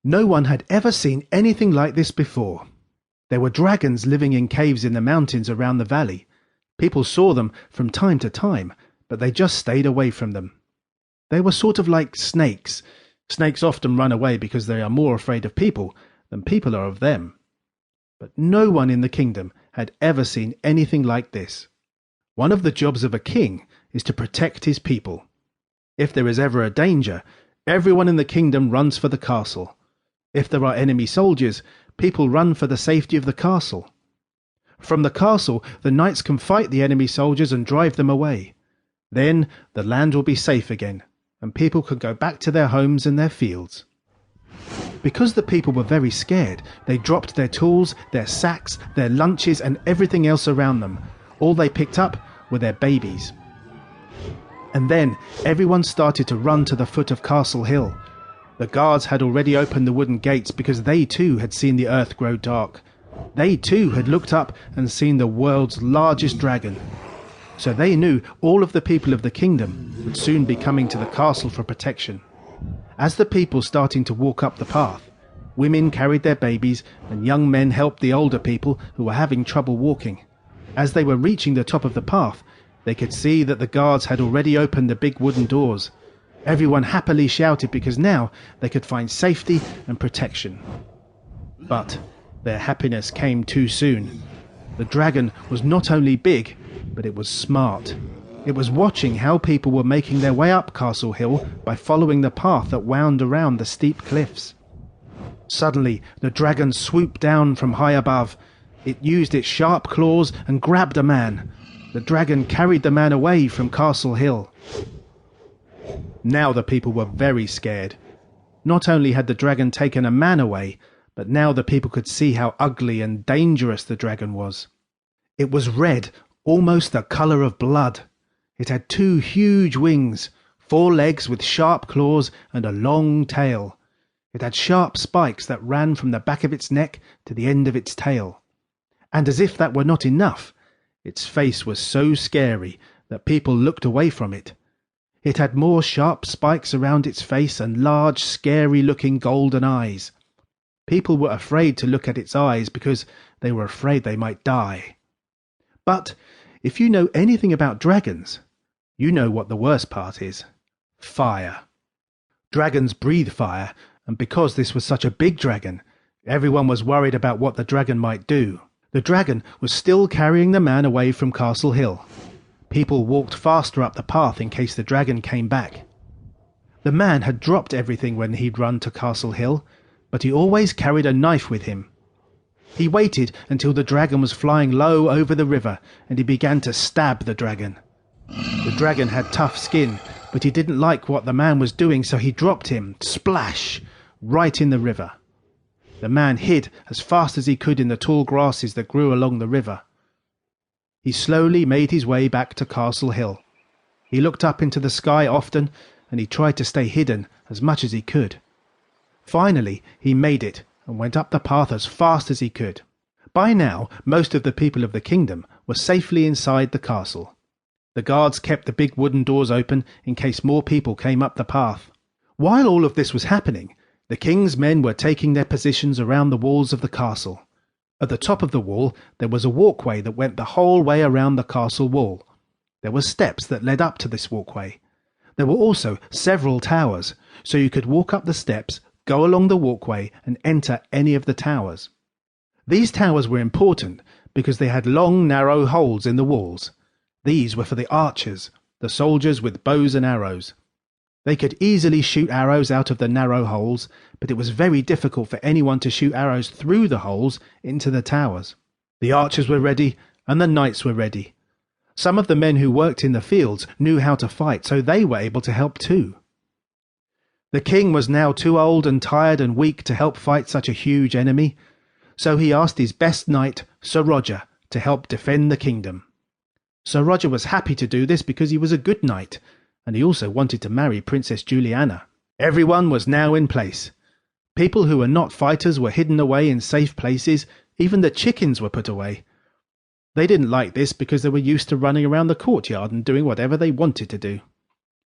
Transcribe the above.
No one had ever seen anything like this before. There were dragons living in caves in the mountains around the valley. People saw them from time to time, but they just stayed away from them. They were sort of like snakes. Snakes often run away because they are more afraid of people than people are of them. But no one in the kingdom had ever seen anything like this. One of the jobs of a king is to protect his people. If there is ever a danger, everyone in the kingdom runs for the castle. If there are enemy soldiers, people run for the safety of the castle. From the castle, the knights can fight the enemy soldiers and drive them away. Then the land will be safe again, and people can go back to their homes and their fields. Because the people were very scared, they dropped their tools, their sacks, their lunches, and everything else around them. All they picked up were their babies. And then everyone started to run to the foot of Castle Hill. The guards had already opened the wooden gates because they too had seen the earth grow dark. They too had looked up and seen the world's largest dragon. So they knew all of the people of the kingdom would soon be coming to the castle for protection. As the people starting to walk up the path, women carried their babies and young men helped the older people who were having trouble walking. As they were reaching the top of the path, they could see that the guards had already opened the big wooden doors. Everyone happily shouted because now they could find safety and protection. But their happiness came too soon. The dragon was not only big, but it was smart. It was watching how people were making their way up Castle Hill by following the path that wound around the steep cliffs. Suddenly, the dragon swooped down from high above. It used its sharp claws and grabbed a man. The dragon carried the man away from Castle Hill. Now the people were very scared. Not only had the dragon taken a man away, but now the people could see how ugly and dangerous the dragon was. It was red, almost the colour of blood. It had 2 huge wings, 4 legs with sharp claws and a long tail. It had sharp spikes that ran from the back of its neck to the end of its tail. And as if that were not enough, its face was so scary that people looked away from it. It had more sharp spikes around its face and large, scary-looking golden eyes. People were afraid to look at its eyes because they were afraid they might die. But if you know anything about dragons, you know what the worst part is. Fire. Dragons breathe fire, and because this was such a big dragon, everyone was worried about what the dragon might do. The dragon was still carrying the man away from Castle Hill. People walked faster up the path in case the dragon came back. The man had dropped everything when he'd run to Castle Hill, but he always carried a knife with him. He waited until the dragon was flying low over the river, and he began to stab the dragon. The dragon had tough skin, but he didn't like what the man was doing, so he dropped him, splash, right in the river. The man hid as fast as he could in the tall grasses that grew along the river. He slowly made his way back to Castle Hill. He looked up into the sky often, and he tried to stay hidden as much as he could. Finally, he made it and went up the path as fast as he could. By now, most of the people of the kingdom were safely inside the castle. The guards kept the big wooden doors open in case more people came up the path. While all of this was happening, the king's men were taking their positions around the walls of the castle. At the top of the wall, there was a walkway that went the whole way around the castle wall. There were steps that led up to this walkway. There were also several towers, so you could walk up the steps, go along the walkway, and enter any of the towers. These towers were important because they had long, narrow holes in the walls. These were for the archers, the soldiers with bows and arrows. They could easily shoot arrows out of the narrow holes, but it was very difficult for anyone to shoot arrows through the holes into the towers. The archers were ready, and the knights were ready. Some of the men who worked in the fields knew how to fight, so they were able to help too. The king was now too old and tired and weak to help fight such a huge enemy, so he asked his best knight, Sir Roger, to help defend the kingdom. Sir Roger was happy to do this because he was a good knight, and he also wanted to marry Princess Juliana. Everyone was now in place. People who were not fighters were hidden away in safe places. Even the chickens were put away. They didn't like this because they were used to running around the courtyard and doing whatever they wanted to do.